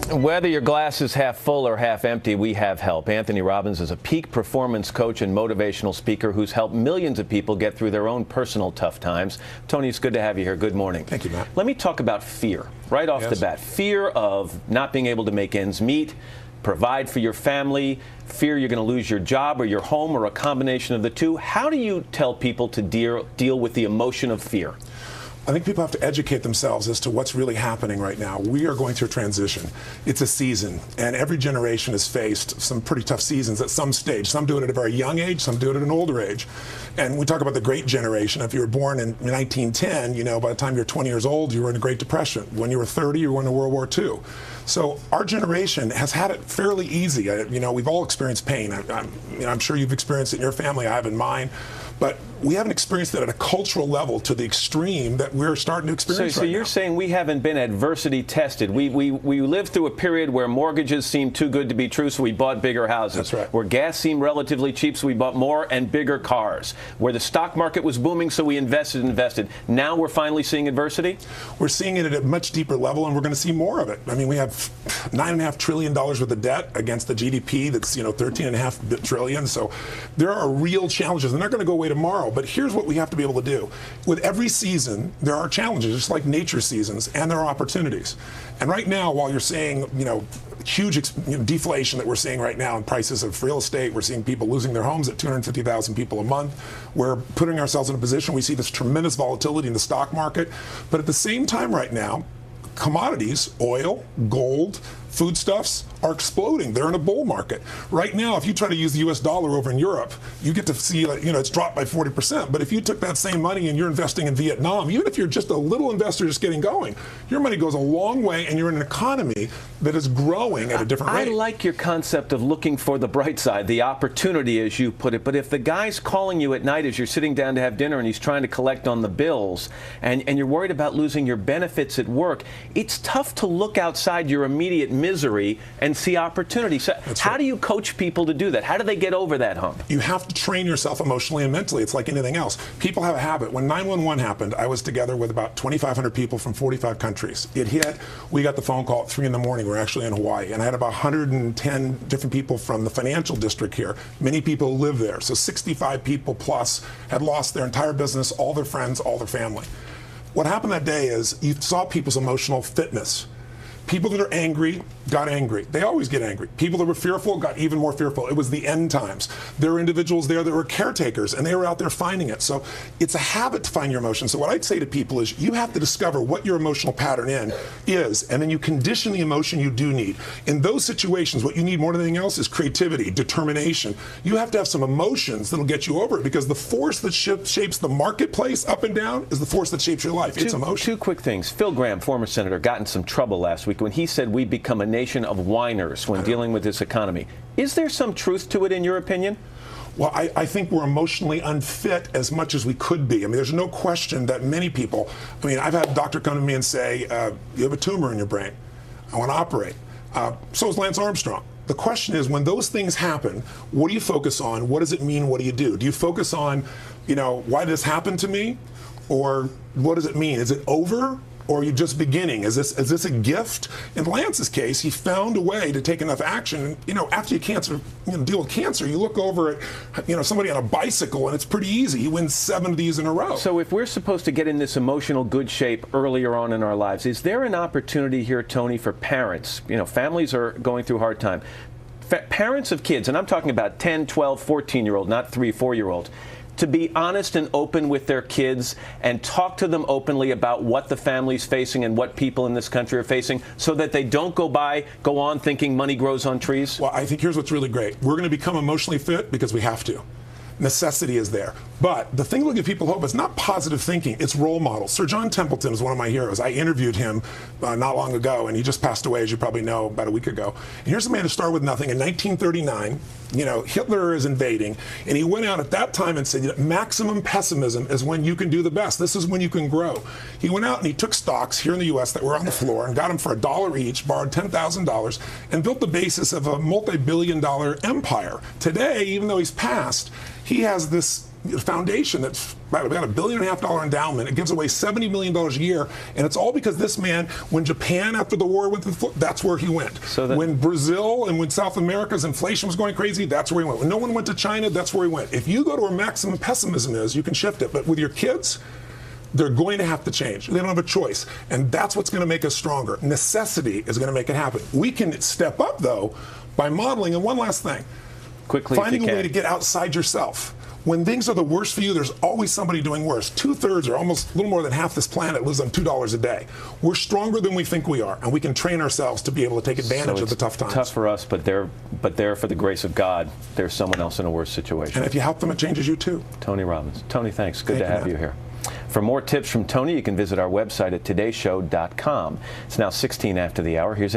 Whether your glass is half full or half empty, we have help. Anthony Robbins is a peak performance coach and motivational speaker who's helped millions of people get through their own personal tough times. Tony, it's good to have you here. Good morning. Thank you, Matt. Let me talk about fear right off the bat. Fear of not being able to make ends meet, provide for your family, fear you're going to lose your job or your home or a combination of the two. How do you tell people to deal with the emotion of fear? I think people have to educate themselves as to what's really happening right now. We are going through a transition. It's a season, and every generation has faced some pretty tough seasons at some stage. Some do it at a very young age, some do it at an older age. And we talk about the great generation. If you were born in 1910, by the time you're 20 years old, you were in the Great Depression. When you were 30, you were in World War II. So our generation has had it fairly easy. We've all experienced pain. I'm sure you've experienced it in your family. I have in mine. But we haven't experienced it at a cultural level to the extreme that we're starting to experience right now. So you're saying we haven't been adversity tested. We lived through a period where mortgages seemed too good to be true, so we bought bigger houses. That's right. Where gas seemed relatively cheap, so we bought more and bigger cars. Where the stock market was booming, so we invested. Now we're finally seeing adversity? We're seeing it at a much deeper level, and we're going to see more of it. I mean, we have $9.5 trillion worth of debt against the GDP that's, $13.5 trillion. So there are real challenges. They're not going to go away tomorrow, but here's what we have to be able to do. With every season, there are challenges, just like nature seasons, and there are opportunities. And right now, while you're seeing, huge deflation that we're seeing right now in prices of real estate, we're seeing people losing their homes at 250,000 people a month. We're putting ourselves in a position, we see this tremendous volatility in the stock market. But at the same time right now, commodities, oil, gold, foodstuffs are exploding. They're in a bull market. Right now, if you try to use the U.S. dollar over in Europe, you get to see, it's dropped by 40%. But if you took that same money and you're investing in Vietnam, even if you're just a little investor just getting going, your money goes a long way and you're in an economy that is growing at a different rate. I like your concept of looking for the bright side, the opportunity, as you put it. But if the guy's calling you at night as you're sitting down to have dinner and he's trying to collect on the bills and you're worried about losing your benefits at work, it's tough to look outside your immediate misery and see opportunity. So how do you coach people to do that? How do they get over that hump? You have to train yourself emotionally and mentally. It's like anything else. People have a habit. When 911 happened, I was together with about 2,500 people from 45 countries. It hit. We got the phone call at 3 in the morning. We're actually in Hawaii. And I had about 110 different people from the financial district here. Many people live there. So 65 people plus had lost their entire business, all their friends, all their family. What happened that day is you saw people's emotional fitness. People that are angry got angry. They always get angry. People that were fearful got even more fearful. It was the end times. There were individuals there that were caretakers, and they were out there finding it. So it's a habit to find your emotions. So what I'd say to people is you have to discover what your emotional pattern is, and then you condition the emotion you do need. In those situations, what you need more than anything else is creativity, determination. You have to have some emotions that'll get you over it, because the force that shapes the marketplace up and down is the force that shapes your life. It's emotion. Two quick things. Phil Gramm, former senator, got in some trouble last week when he said we've become a nation of whiners when dealing with this economy. Is there some truth to it, in your opinion? Well, I think we're emotionally unfit as much as we could be. I mean, there's no question that many people, I've had a doctor come to me and say, you have a tumor in your brain. I want to operate. So is Lance Armstrong. The question is, when those things happen, what do you focus on? What does it mean? What do you do? Do you focus on, why did this happen to me? Or what does it mean? Is it over? Or are you just beginning? Is this a gift? In Lance's case, he found a way to take enough action. After you deal with cancer, you look over at somebody on a bicycle, and it's pretty easy. He wins 7 of these in a row. So if we're supposed to get in this emotional good shape earlier on in our lives, is there an opportunity here, Tony, for parents? Families are going through a hard time. Parents of kids, and I'm talking about 10, 12, 14-year-old, not 3, 4-year-old, to be honest and open with their kids and talk to them openly about what the family's facing and what people in this country are facing, so that they don't go on thinking money grows on trees? Well, I think here's what's really great. We're going to become emotionally fit because we have to. Necessity is there. But the thing that will give people hope is not positive thinking, it's role models. Sir John Templeton is one of my heroes. I interviewed him not long ago, and he just passed away, as you probably know, about a week ago. And here's a man who started with nothing. In 1939, Hitler is invading, and he went out at that time and said, maximum pessimism is when you can do the best. This is when you can grow. He went out and he took stocks here in the U.S. that were on the floor and got them for $1 each, borrowed $10,000, and built the basis of a multi-billion-dollar empire. Today, even though he's passed, he has this a foundation that's about $1.5 billion endowment. It gives away $70 million a year, and it's all because this man, when Japan after the war went to the floor, that's where he went. When Brazil and when South America's inflation was going crazy, that's where he went. When no one went to China, that's where he went. If you go to where maximum pessimism is, you can shift it. But with your kids, they're going to have to change. They don't have a choice. And that's what's going to make us stronger. Necessity is going to make it happen. We can step up, though, by modeling. And one last thing. Quickly, finding a way to get outside yourself. When things are the worst for you, there's always somebody doing worse. 2/3 or almost a little more than half this planet lives on $2 a day. We're stronger than we think we are, and we can train ourselves to be able to take advantage of the tough times. Tough for us, but there, for the grace of God, there's someone else in a worse situation. And if you help them, it changes you too. Tony Robbins. Tony, thanks. Good to have you here. For more tips from Tony, you can visit our website at todayshow.com. It's now 16 after the hour. Here's